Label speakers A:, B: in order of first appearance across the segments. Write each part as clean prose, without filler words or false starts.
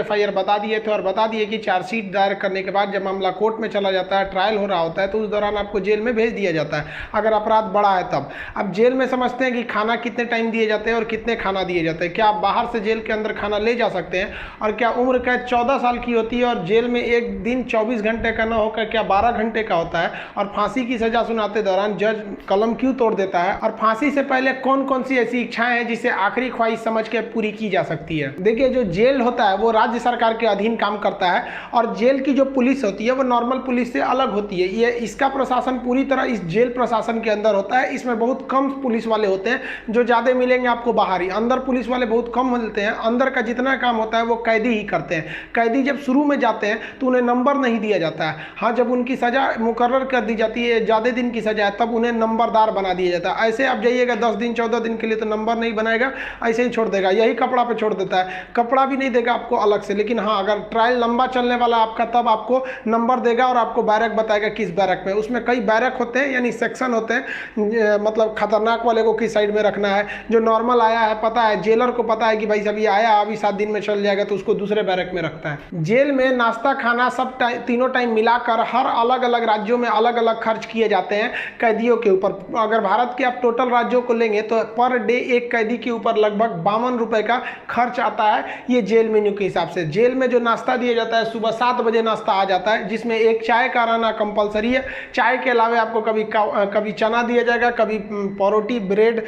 A: FIR बता दिए थे और बता दिए कि चार्जशीट दायर करने के बाद जब मामला कोर्ट में चला जाता है, ट्रायल हो रहा होता है, तो उस दौरान आपको जेल में भेज दिया जाता है अगर अपराध बड़ा है तब। अब जेल में समझते हैं कि खाना कितने टाइम दिए जाते हैं और कितने खाना दिए जाते हैं। क्या आप बाहर से जेल के अंदर खाना ले जा सकते हैं? और क्या उम्र कैद 14 साल की होती है और जेल में एक दिन 24 घंटे का न होकर क्या 12 घंटे का होता है? और फांसी की सजा सुनाते दौरान जज कलम क्यों तोड़ देता है? और फांसी से पहले कौन कौन सी ऐसी इच्छाएं हैं जिसे आखिरी ख्वाहिश समझ के पूरी की जा सकती है? देखिए, जो जेल होता है वो राज्य सरकार के अधीन काम करता है और जेल की जो पुलिस होती है वो नॉर्मल पुलिस से अलग होती है। ये इसका प्रशासन पूरी तरह इस जेल प्रशासन के अंदर होता है। इसमें बहुत कम पुलिस वाले होते हैं, जो ज़्यादा मिलेंगे आपको बाहर ही। अंदर पुलिस वाले बहुत कम मिलते हैं। अंदर का जितना काम होता है वो कैदी ही करते हैं। कैदी जब शुरू में जाते हैं तो उन्हें नंबर नहीं दिया जाता है। हाँ, जब उनकी सजा मुकर्रर कर दी जाती है, ज़्यादा दिन की सजा है, तब उन्हें नंबरदार बना दिया जाता है। ऐसे आप जाइएगा 10 दिन 14 दिन के लिए तो नंबर नहीं बनाएगा, ऐसे ही छोड़ देगा। यही कपड़ा पे छोड़ देता है, कपड़ा भी नहीं देगा आपको अलग से। लेकिन हाँ, अगर ट्रायल लंबा चलने वाला आपका तब आपको नंबर देगा और आपको बैरक बताएगा किस बैरक में। उसमें कई बैरक होते हैं, यानी सेक्शन होते हैं। मतलब खतरनाक वाले को किस साइड में रखना है, जो नॉर्मल आया है पता है, जेलर को पता है कि भाई सब ये आया अभी 7 दिन में चल जाएगा, तो उसको दूसरे बैरक में रखता है। जेल में नाश्ता खाना सब तीनों टाइम मिलाकर हर अलग अलग राज्यों में अलग अलग खर्च किए जाते हैं कैदियों के ऊपर। अगर भारत के आप टोटल राज्यों को लेंगे तो पर डे एक कैदी के ऊपर लगभग 52 रुपए का खर्च आता है, ये जेल मेन्यू के हिसाब से। जेल में जो नाश्ता दिया जाता है, सुबह 7 बजे नाश्ता आ जाता है, जिसमें एक चाय का रहना कंपलसरी है। चाय के अलावा आपको कभी चना दिया जाएगा, कभी परोटी, ब्रेड,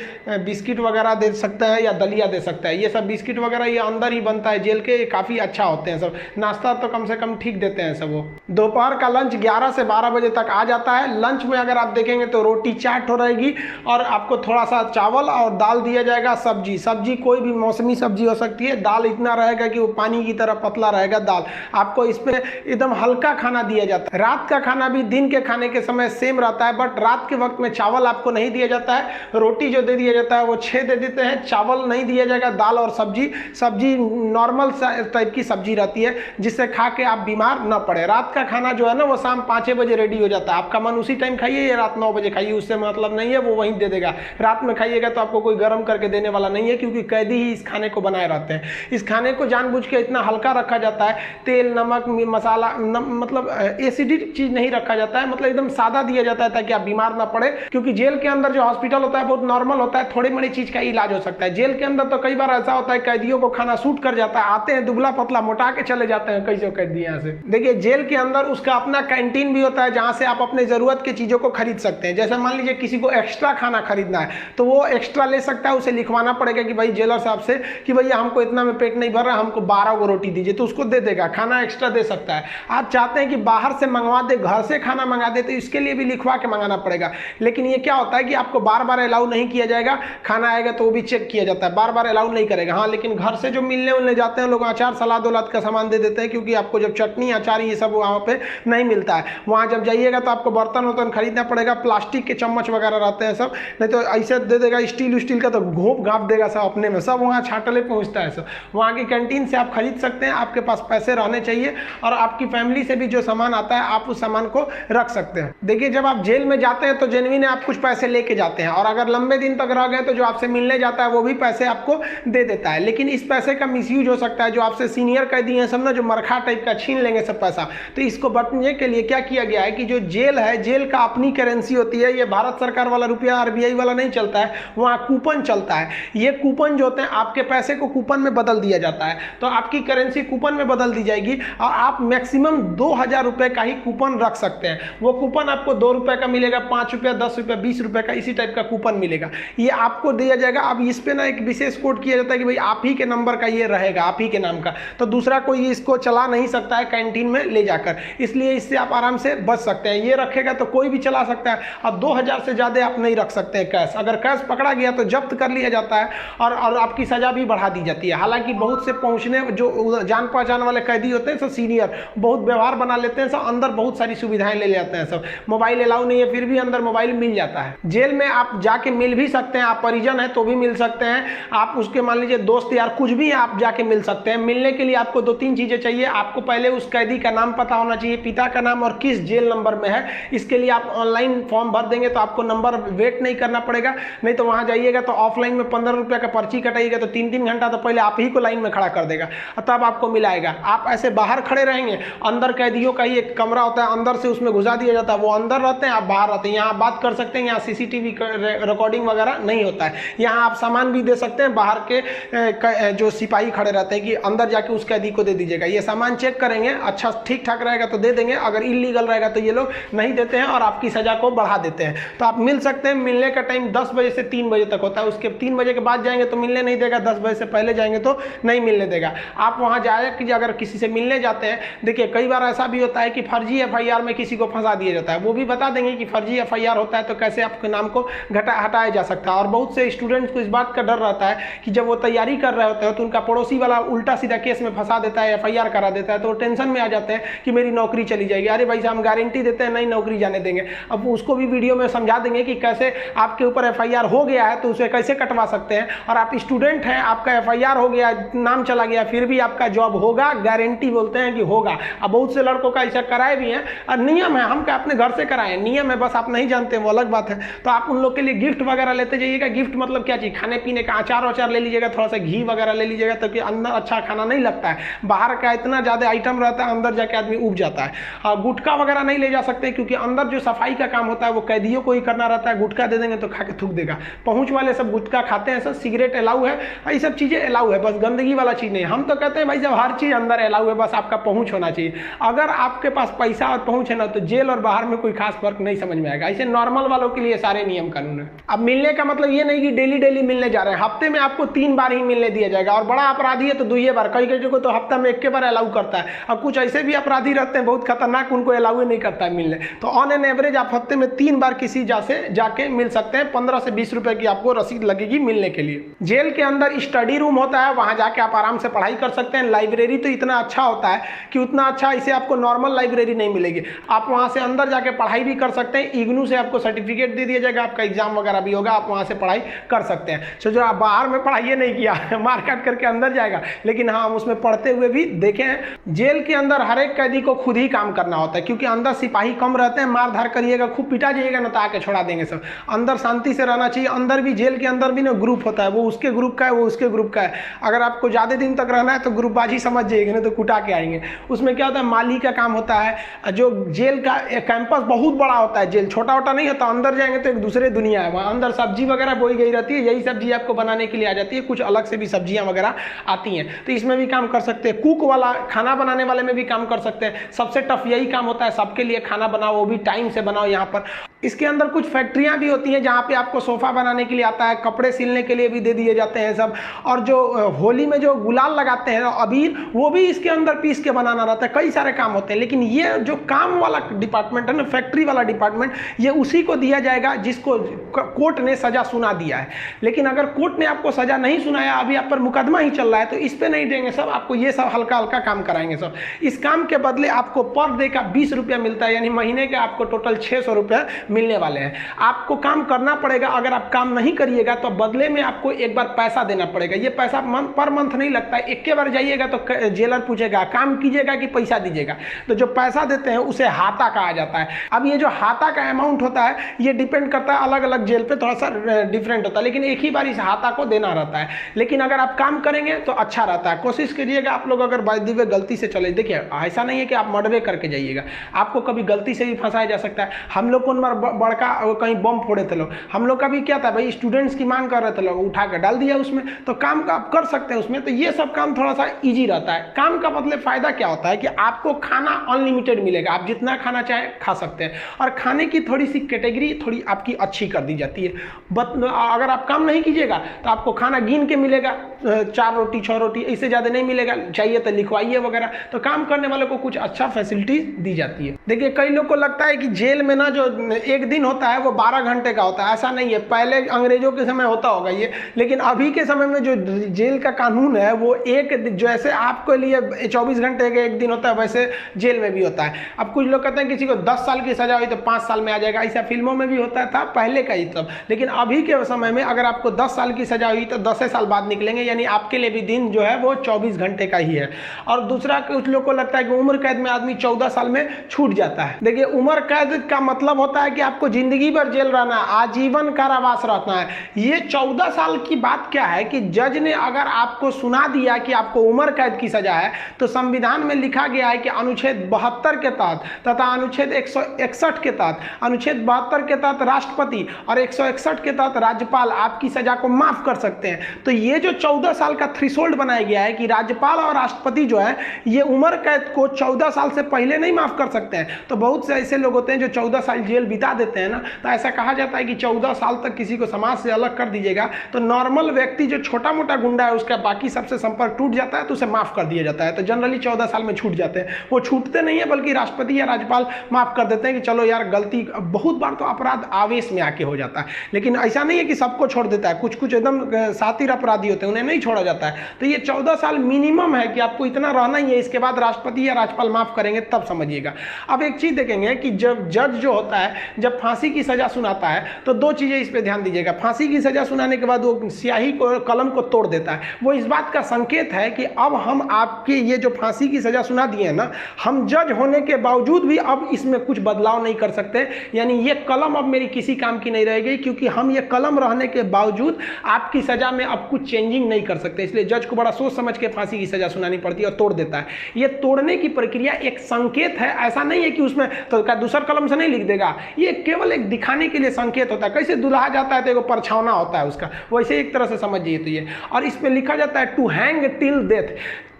A: बिस्किट वगैरह दे सकता है या दलिया दे सकता है। ये सब बिस्किट वगैरह ये अंदर ही बनता है जेल के, काफ़ी अच्छा होते हैं सब। नाश्ता तो कम से कम ठीक देते हैं सब वो। दोपहर का लंच 11 से 12 बजे तक आ जाता है। लंच में अगर आप देखेंगे तो रोटी चाट हो रहेगी और आपको थोड़ा सा चावल और दाल दिया जाएगा। सब्जी कोई भी मौसमी सब्जी हो सकती है। दाल इतना रहेगा कि वो पानी की तरह पतला रहेगा दाल। आपको इसमें एकदम हल्का खाना दिया जाता है। रात का खाना भी दिन के खाने के समय सेम रहता है, बट रात के वक्त में चावल आपको नहीं दिया जाता है। रोटी जो दे दिया जाता है वो 6 दे देते हैं, चावल नहीं दिया जाएगा। दाल और सब्जी नॉर्मल टाइप की सब्जी रहती है, जिससे खा के आप बीमार न पड़े। रात का खाना जो है ना वो शाम 5 बजे रेडी हो जाता है। आपका मन उसी टाइम खाइए या रात 9 बजे खाइए, उससे मतलब नहीं है, वो वहीं दे देगा। रात में खाइएगा तो आपको कोई गर्म करके देने वाला नहीं है, क्योंकि कैदी ही इस खाने को बनाए रहते हैं। इस खाने को जानबूझ के इतना हल्का रखा जाता है, तेल नमक मसाला मतलब एसिडिक चीज नहीं रखा जाता है, मतलब एकदम सादा दिया जाता है ताकि आप बीमार ना पड़े। क्योंकि जेल के अंदर जो हॉस्पिटल होता है बहुत नॉर्मल होता है, थोड़ी बड़ी चीज का इलाज हो सकता है। जेल के अंदर तो कई बार ऐसा होता है कैदियों को खाना सूट कर जाता है, आते हैं दुबला पतला मोटा के चले जाते हैं कई कैदी यहाँ से। देखिए, जेल के अंदर उसका अपना कैंटीन भी होता है, जहाँ से आप अपने जरूरत की चीजों को खरीद सकते हैं। जैसे मान लीजिए किसी को एक्स्ट्रा खाना खरीदना है तो वो एक्स्ट्रा ले सकता है, उसे लिखवाना पड़ेगा कि भाई जेलर साहब से कि भैया हमको इतना में पेट नहीं भर रहा, हमको 12 को रोटी दीजिए, तो उसको दे देगा, खाना एक्स्ट्रा दे सकता है। आप चाहते हैं कि बाहर से मंगवा दे, घर से खाना मंगा दे, तो इसके लिए भी लिखवा के मंगाना पड़ेगा। लेकिन ये क्या होता है कि आपको बार बार अलाउ नहीं किया जाएगा। खाना आएगा तो वो भी चेक किया जाता है, बार बार अलाउ नहीं करेगा। हाँ, लेकिन घर से जो मिलने उलने जाते हैं लोग, अचार सलाद वलाद का सामान दे देते हैं, क्योंकि आपको जब चटनी अचार ये सब वहाँ पे नहीं मिलता है। वहाँ जब जाइएगा तो आपको बर्तन वर्तन खरीदना पड़ेगा, प्लास्टिक के चम्मच वगैरह रहते हैं सब, नहीं तो ऐसे दे देगा स्टील का, तो घोप घाप देगा सब अपने में, सब वहाँ छाटले पहुँचता है सब। वहाँ की कैंटीन से आप खरीद सकते हैं, आपके पास पैसे रहने चाहिए, और आपकी फैमिली से भी जो सामान आता है आप उस सामान को रख सकते हैं। देखिए, जब आप जेल में जाते हैं तो जेन्युइन आप कुछ पैसे लेके जाते हैं, और अगर लंबे दिन तक रह गए तो जो आपसे मिलने जाता है वो भी पैसे आपको दे देता है। लेकिन इस पैसे का मिसयूज हो सकता है, जो आपसे सीनियर कैदी हैं सब ना, जो मरखा टाइप का छीन लेंगे सब पैसा। तो इसको बचने के लिए क्या किया गया है कि जो जेल है, जेल का अपनी करेंसी होती है। ये भारत सरकार वाला रुपया RBI वाला नहीं चलता है, वहाँ कूपन चलता है। ये कूपन जो होते हैं, आपके पैसे को कूपन में बदल दिया जाता है, तो आपकी करेंसी कूपन में बदल दी जाएगी, और आप मैक्सिमम 2000 रुपए का ही कूपन रख सकते हैं। वो कूपन आपको 2 रुपए का मिलेगा, 5 रुपया, 10 रुपया, 20 रुपए का, इसी टाइप का कूपन मिलेगा। ये आपको दिया जाएगा। अब इस पे ना एक विशेष कोड किया जाता है कि भाई आप ही के नंबर का ये रहेगा, आप ही के नाम का, तो दूसरा कोई इसको चला नहीं सकता है कैंटीन में ले जाकर। इसलिए इससे आप आराम से बच सकते हैं। ये रखेगा तो कोई भी चला सकता है। अब 2000 से ज्यादा आप नहीं रख सकते हैं कैश। अगर कैश पकड़ा गया तो जब्त कर लिया जाता है, और आपकी सजा भी बढ़ा दी जाती है। हालांकि बहुत से पहुंचने जो जान पहचान वाले कैदी होते हैं सब सीनियर, बहुत व्यवहार बना लेते हैं सब, अंदर बहुत सारी सुविधाएं ले लेते हैं सब। मोबाइल अलाउ नहीं है, फिर भी अंदर मोबाइल मिल जाता है। जेल में आप जाके मिल भी सकते हैं, आप परिजन है तो भी मिल सकते हैं, आप उसके मान लीजिए दोस्त यार कुछ भी आप जाके मिल सकते हैं। मिलने के लिए आपको 2-3 चीजें चाहिए। आपको पहले उस कैदी का नाम पता होना चाहिए, पिता का नाम और किस जेल नंबर में है। इसके लिए आप ऑनलाइन फॉर्म भर देंगे तो आपको नंबर वेट नहीं करना पड़ेगा। नहीं तो वहां जाइएगा तो ऑफलाइन में 15 रुपया का पर्ची कटाइएगा तो 3-3 घंटा तो पहले आप ही को लाइन में खड़ा कर देगा। और तब आपको मिलाएगा। आप ऐसे बाहर खड़े रहेंगे, अंदर कैदियों का ही एक कमरा होता है, अंदर से उसमें घुसा दिया जाता है, वो अंदर रहते हैं, आप बाहर रहते हैं। यहाँ आप बात कर सकते हैं, यहाँ सीसीटीवी रिकॉर्डिंग वगैरह नहीं होता है। यहाँ आप सामान भी दे सकते हैं, बाहर के जो सिपाही खड़े रहते हैं कि अंदर जाके उस कैदी को दे दीजिएगा, ये सामान चेक करेंगे, अच्छा ठीक ठाक रहेगा तो दे देंगे, अगर इलीगल रहेगा तो ये लोग नहीं देते हैं और आपकी सजा को बढ़ा देते हैं। तो आप मिल सकते हैं। मिलने का टाइम 10 बजे से 3 बजे तक होता है, उसके 3 बजे के बाद जाएंगे तो मिलने नहीं देगा, 10 बजे से पहले जाएंगे तो नहीं मिलने देगा। आप वहाँ जाए कि अगर किसी से मिलने जाते हैं, देखिए कई बार ऐसा भी होता है कि फर्जी FIR में किसी को फंसा दिया जाता है, वो भी बता देंगे कि फर्जी FIR होता है तो कैसे आपके नाम को हटाया जा सकता है। और बहुत से स्टूडेंट्स को इस बात का डर रहता है कि जब वो तैयारी कर रहे होते हैं तो उनका पड़ोसी वाला उल्टा सीधा केस में फंसा देता है, FIR करा देता है, तो वो टेंशन में आ जाते हैं कि मेरी नौकरी चली जाएगी। अरे भाई साहब, हम गारंटी देते हैं नहीं नौकरी जाने देंगे। अब उसको भी वीडियो में समझा देंगे कि कैसे आपके ऊपर FIR हो गया है तो उसे कैसे कटवा सकते हैं, और आप स्टूडेंट हैं, आपका FIR हो गया, नाम चला गया, फिर भी आपका जॉब होगा, गारंटी बोलते हैं कि होगा। अब बहुत से लड़कों का ऐसा कराए भी हैं, और नियम है, हम क्या अपने घर से कराएं, नियम है, बस आप नहीं जानते, वो अलग बात है। तो आप उन लोग के लिए गिफ्ट वगैरह लेते जाइएगा। गिफ्ट मतलब क्या चीज़, खाने पीने का अचार ले लीजिएगा, थोड़ा सा घी वगैरह ले लीजिएगा, ताकि अंदर अच्छा खाना नहीं लगता है। बाहर का इतना ज़्यादा आइटम रहता है, अंदर जाके आदमी उब जाता है। गुटखा वगैरह नहीं ले जा सकते, क्योंकि अंदर जो सफाई का काम होता है वो कैदियों को ही करना रहता है। गुटखा दे देंगे तो खा के थूक देगा। पहुँच वाले सब गुटखा खाते हैं, सब सिगरेट अलाउ है, ये सब चीज़ें अलाउ है, बस गंदगी वाला चीज़ नहीं। हम तो कहते हैं भाई जब हर चीज़ अंदर अलाउ है, बस आपका पहुँच होना चाहिए। अगर आपके पास पैसा और पहुँच है ना, तो जेल और बाहर में कोई खास फर्क नहीं समझ में आएगा। ऐसे नॉर्मल वालों के लिए सारे नियम कानून है। अब मिलने का मतलब ये नहीं कि डेली मिलने जा रहे हैं, हफ्ते में आपको 3 बार ही मिलने दिया जाएगा, और बड़ा अपराधी है तो 2 बार, कई को तो हफ्ता में 1 बार अलाउ करता है। अब कुछ ऐसे भी अपराधी रहते हैं बहुत खतरनाक, उनको अलाउ नहीं करता है मिलने। तो ऑन एन एवरेज आप हफ्ते में 3 बार किसी जाके मिल सकते हैं। 15 से 20 रुपए की आपको रसीद लगेगी मिलने के लिए। जेल के अंदर स्टडी रूम होता है, वहां जाके आप आराम से पढ़ाई कर सकते हैं। लाइब्रेरी तो इतना अच्छा होता है कि उतना अच्छा इसे आपको नॉर्मल लाइब्रेरी नहीं मिलेगी। आप वहां से अंदर जाके पढ़ाई भी कर सकते हैं। इग्नू से आपको सर्टिफिकेट दे दिया जाएगा, आपका एग्जाम वगैरह भी होगा, आप वहां से पढ़ाई कर सकते हैं। सो जो आप बाहर में पढ़ाई नहीं किया मार काट करके अंदर जाएगा, लेकिन हाँ हम उसमें पढ़ते हुए भी देखे हैं। जेल के अंदर हर एक कैदी को खुद ही काम करना होता है, क्योंकि अंदर सिपाही कम रहते हैं। मार धार करिएगा, खूब पिटा जाइएगा ना तो आके छोड़ा देंगे सब। अंदर शांति से रहना चाहिए। अंदर भी, जेल के अंदर भी ना ग्रुप होता है, वो उसके ग्रुप का है, वो उसके ग्रुप का है। अगर आपको ज़्यादा दिन तक रहना है तो ग्रुपबाजी समझ जाइएगा, नहीं तो कुटा के आएंगे। उसमें क्या होता है, माली का काम होता है। जो जेल का कैंपस बहुत बड़ा होता है, जेल छोटा छोटा नहीं होता। अंदर जाएंगे तो एक दूसरे दुनिया है, वहाँ अंदर सब्जी वगैरह बोई गई रहती है, यही सब्जी आपको बनाने के लिए आ जाती है। कुछ अलग से भी सब्जियां वगैरह आती हैं, तो इसमें भी काम कर सकते हैं। कुक वाला, खाना बनाने वाले में भी काम कर सकते हैं। सबसे टफ यही काम होता है, सबके लिए खाना बनाओ, वो भी टाइम से बनाओ। यहाँ पर इसके अंदर कुछ फैक्ट्रियां भी होती हैं जहाँ पे आपको सोफा बनाने के लिए आता है, कपड़े सिलने के लिए भी दे दिए जाते हैं सब। और जो होली में जो गुलाल लगाते हैं अबीर, वो भी इसके अंदर पीस के बनाना रहता है। कई सारे काम होते हैं, लेकिन ये जो काम वाला डिपार्टमेंट है ना, फैक्ट्री वाला डिपार्टमेंट, ये उसी को दिया जाएगा जिसको कोर्ट ने सजा सुना दिया है। लेकिन अगर कोर्ट ने आपको सजा नहीं सुनाया, अभी आप पर मुकदमा ही चल रहा है, तो इस पे नहीं देंगे सब, आपको ये सब हल्का हल्का काम कराएंगे सब। इस काम के बदले आपको पर डे का 20 रुपया मिलता है, यानी महीने का आपको टोटल 600 रुपया मिलने वाले हैं। आपको काम करना पड़ेगा, अगर आप काम नहीं करिएगा तो बदले में आपको एक बार पैसा देना पड़ेगा। ये पैसा पर मंथ नहीं लगता है, एक बार जाइएगा तो जेलर पूछेगा काम कीजिएगा कि पैसा दीजिएगा, तो जो पैसा देते हैं उसे हाता कहा जाता है। अब ये जो हाता का अमाउंट होता है, ये डिपेंड करता है, अलग अलग जेल पे थोड़ा सा डिफरेंट होता है, लेकिन एक ही बार इस हाता को देना रहता है। लेकिन अगर आप काम करेंगे तो अच्छा रहता है। कोशिश करिएगा आप लोग, अगर बाय द वे गलती से चले, देखिए ऐसा नहीं है कि आप मर्डर करके जाइएगा, आपको कभी गलती से भी फंसाया जा सकता है। हम लोग को बड़का कहीं बम फोड़े थे लोग, हम लोग का भी क्या था भाई, स्टूडेंट्स की मांग कर रहे थे लोग, उठा कर डाल दिया उसमें, तो काम का आप कर सकते हैं उसमें। तो ये सब काम थोड़ा सा इजी रहता है। काम का मतलब फायदा क्या होता है कि आपको खाना अनलिमिटेड मिलेगा, आप जितना खाना चाहें खा सकते हैं, और खाने की थोड़ी सी कैटेगरी थोड़ी आपकी अच्छी कर दी जाती है। अगर आप काम नहीं कीजिएगा तो आपको खाना गिन के मिलेगा, 4 रोटी 6 रोटी, इससे ज़्यादा नहीं मिलेगा, चाहिए तो लिखवाइए वगैरह। तो काम करने वालों को कुछ अच्छा फैसिलिटी दी जाती है। देखिए कई लोग को लगता है कि जेल में ना जो एक दिन होता है वो 12 घंटे का होता है, ऐसा नहीं है। पहले अंग्रेजों के समय होता होगा ये, लेकिन अभी के समय में जो जेल का कानून है वो जैसे आपके लिए 24 घंटे का एक दिन होता है, वैसे जेल में भी होता है। अब कुछ लोग कहते हैं किसी को 10 साल की सजा हुई तो 5 साल में आ जाएगा, ऐसा फिल्मों में भी होता था पहले का ही तब। लेकिन अभी के समय में अगर आपको 10 साल की सजा हुई तो 10 साल बाद निकलेंगे, यानी आपके लिए भी दिन जो है वो 24 घंटे का ही है। और दूसरा, कुछ लोग को लगता है कि उम्र कैद में आदमी 14 साल में छूट जाता है। देखिए उम्र कैद का मतलब होता है कि आपको जिंदगी भर जेल रहना है, आजीवन कारावास रहना है। ये 14 साल की बात क्या है कि जज ने अगर आपको सुना दिया कि आपको उम्र कैद की सजा है, तो संविधान में लिखा गया है कि अनुच्छेद 72 के तहत तथा अनुच्छेद 161 के तहत, अनुच्छेद 72 के तहत राष्ट्रपति और 161 के तहत राज्यपाल आपकी सजा को माफ कर सकते हैं। तो ये जो 14 साल का थ्रेशोल्ड बनाया गया है कि राज्यपाल और राष्ट्रपति जो है ये उम्र कैद को 14 साल से पहले नहीं माफ कर सकते हैं। तो बहुत से ऐसे लोग होते हैं जो 14 साल जेल बिता देते हैं ना, तो ऐसा कहा जाता है कि 14 साल तक किसी को समाज से अलग कर दीजिएगा तो नॉर्मल व्यक्ति जो छोटा मोटा गुंडा है उसका बाकी सबसे संपर्क टूट जाता है, तो उसे माफ कर दिया जाता है। तो जनरली 14 साल में छूट जाते हैं। वो छूटते नहीं है बल्कि राष्ट्रपति या राज्यपाल माफ कर देते हैं कि चलो यार गलती, बहुत बार तो अपराध आवेश में आके हो जाता है, लेकिन ऐसा नहीं है कि सबको छोड़ देता है। कुछ कुछ एकदम सातिर अपराधी होते हैं, उन्हें नहीं छोड़ा जाता है। तो ये 14 साल मिनिमम है कि आपको इतना रहना ही है, इसके बाद राष्ट्रपति या राज्यपाल माफ करेंगे तब समझिएगा। अब एक चीज देखेंगे कि जब जज जो होता है जब फांसी की सजा सुनाता है तो दो चीजें इस पे ध्यान दीजिएगा। फांसी की सजा सुनाने के बाद वो स्याही को, कलम को तोड़ देता है। वो इस बात का संकेत है कि अब हम आपके ये जो फांसी की सजा सुना दिए हैं ना, हम जज होने के बावजूद भी अब इसमें कुछ बदलाव नहीं कर सकते। यानी ये कलम अब मेरी किसी काम की नहीं रहेगी, क्योंकि हम ये कलम रहने के बावजूद आपकी सजा में अब कुछ चेंजिंग नहीं कर सकते। इसलिए जज को बड़ा सोच समझ के फांसी की सजा सुनानी पड़ती है और तोड़ देता है। ये तोड़ने की प्रक्रिया एक संकेत है, ऐसा नहीं है कि उसमें तो दूसर कलम से नहीं लिख देगा। ये केवल एक दिखाने के लिए संकेत होता है। कैसे दुल्हा जाता है तो एक परछावना होता है उसका, वैसे एक तरह से समझिए। तो ये और इस पे लिखा जाता है टू हैंग टिल डेथ,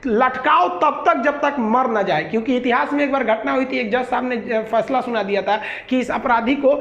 A: लटकाओ तब तक जब तक मर न जाए। क्योंकि इतिहास में एक बार घटना हुई थी, एक जज साहब ने फैसला सुना दिया था कि इस अपराधी को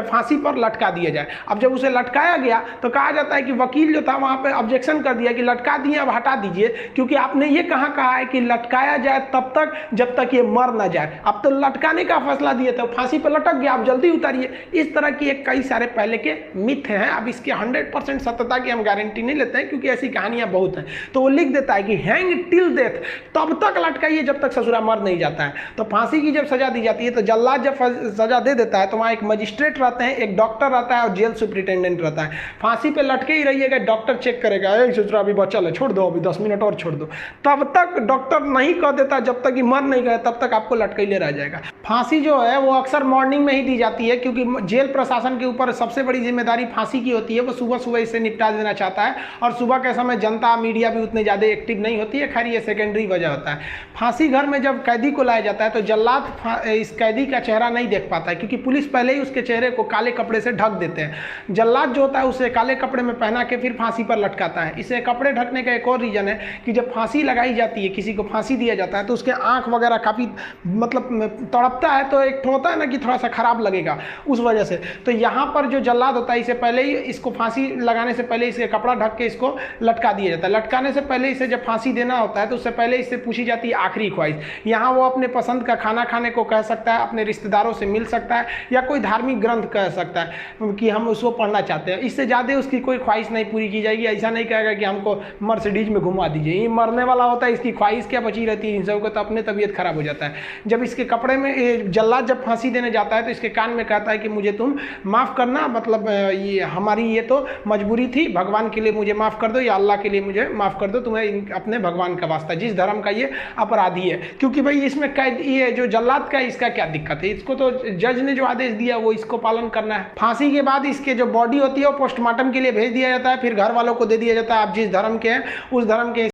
A: फांसी पर लटका दिया जाए। अब जब उसे लटकाया गया तो कहा जाता है कि वकील जो था वहां पे ऑब्जेक्शन कर दिया कि लटका दिए, अब हटा दीजिए, क्योंकि आपने ये कहा है कि लटकाया जाए तब तक जब तक ये मर न जाए। अब तो लटकाने का फैसला दिए थे, फांसी पर लटक गया, आप जल्दी उतारिए। इस तरह की एक कई सारे पहले के मिथ हैं। अब इसके 100% सत्यता की हम गारंटी नहीं लेते हैं, क्योंकि ऐसी कहानियां बहुत हैं। तो वो लिख देता है कि हैंग टिल डेथ, तब तक लटकाइए जब तक ससुरा मर नहीं जाता है। तो फांसी की जब सजा दी जाती है तो जल्लाद जब सजा दे देता है तो वहां एक मजिस्ट्रेट रहते हैं, एक डॉक्टर रहता है और जेल सुप्रिटेंडेंट रहता है। फांसी पे लटके ही रहिएगा, डॉक्टर चेक करेगा, ससुरा अभी बचल है, छोड़ दो, अभी 10 मिनट और छोड़ दो। तब तक डॉक्टर नहीं कह देता, जब तक कि मर नहीं गए तब तक आपको लटकैले रह जाएगा। फांसी जो है वो अक्सर मॉर्निंग में ही दी जाती है, क्योंकि जेल प्रशासन के ऊपर सबसे बड़ी जिम्मेदारी फांसी की होती है। वो सुबह सुबह इसे निपटा देना चाहता है, और सुबह के समय जनता मीडिया भी उतने ज़्यादा एक्टिव नहीं होती है। खैर ये सेकेंडरी वजह होता है। फांसी घर में जब कैदी को लाया जाता है तो जल्लाद इस कैदी का चेहरा नहीं देख पाता है, क्योंकि पुलिस पहले ही उसके चेहरे को काले कपड़े से ढक देते हैं। जल्लाद जो होता है उसे काले कपड़े में पहना के फिर फांसी पर लटकाता है। इसे कपड़े ढकने का एक और रीजन है कि जब फांसी लगाई जाती है, किसी को फांसी दिया जाता है, तो उसके आंख वगैरह काफ़ी मतलब तड़पता है, तो एक होता है ना कि थोड़ा सा खराब लगेगा उस वजह से। तो यहाँ पर जो जल्लाद होता है इसे पहले ही, इसको फांसी लगाने से पहले इसे कपड़ा ढक के इसको लटका दिया जाता है। लटकाने से पहले इसे जब फांसी देना होता है तो उससे पहले इससे पूछी जाती है आखिरी ख्वाहिश। यहाँ वो अपने पसंद का खाना खाने को कह सकता है, अपने रिश्तेदारों से मिल सकता है, या कोई धार्मिक ग्रंथ कह सकता है कि हम उसको पढ़ना चाहते हैं। इससे ज़्यादा उसकी कोई ख्वाहिश नहीं पूरी की जाएगी। ऐसा नहीं कहेगा कि हमको मर्सिडीज में घुमा दीजिए, ये मरने वाला होता है, इसकी ख्वाहिश क्या बची रहती है। इन सबको तो अपने तबीयत खराब हो जाता है। जब इसके कपड़े में जल्लाद जब फांसी देने जाता है तो इसके कान में कहता है कि मुझे तुम माफ़ करना, मतलब ये हमारी ये तो मजबूरी थी, भगवान के लिए मुझे माफ़ कर दो, या अल्लाह के लिए मुझे माफ़ कर दो, तुम्हें अपने भगवान का वास्ता, जिस धर्म का ये अपराधी है। क्योंकि भाई इसमें कैद, ये जो जल्लाद का, इसका क्या दिक्कत है? इसको तो जज ने जो आदेश दिया वो इसको पालन करना है। फांसी के बाद इसके जो बॉडी होती है वो पोस्टमार्टम के लिए भेज दिया जाता है, फिर घर वालों को दे दिया जाता है। आप जिस धर्म के हैं उस धर्म के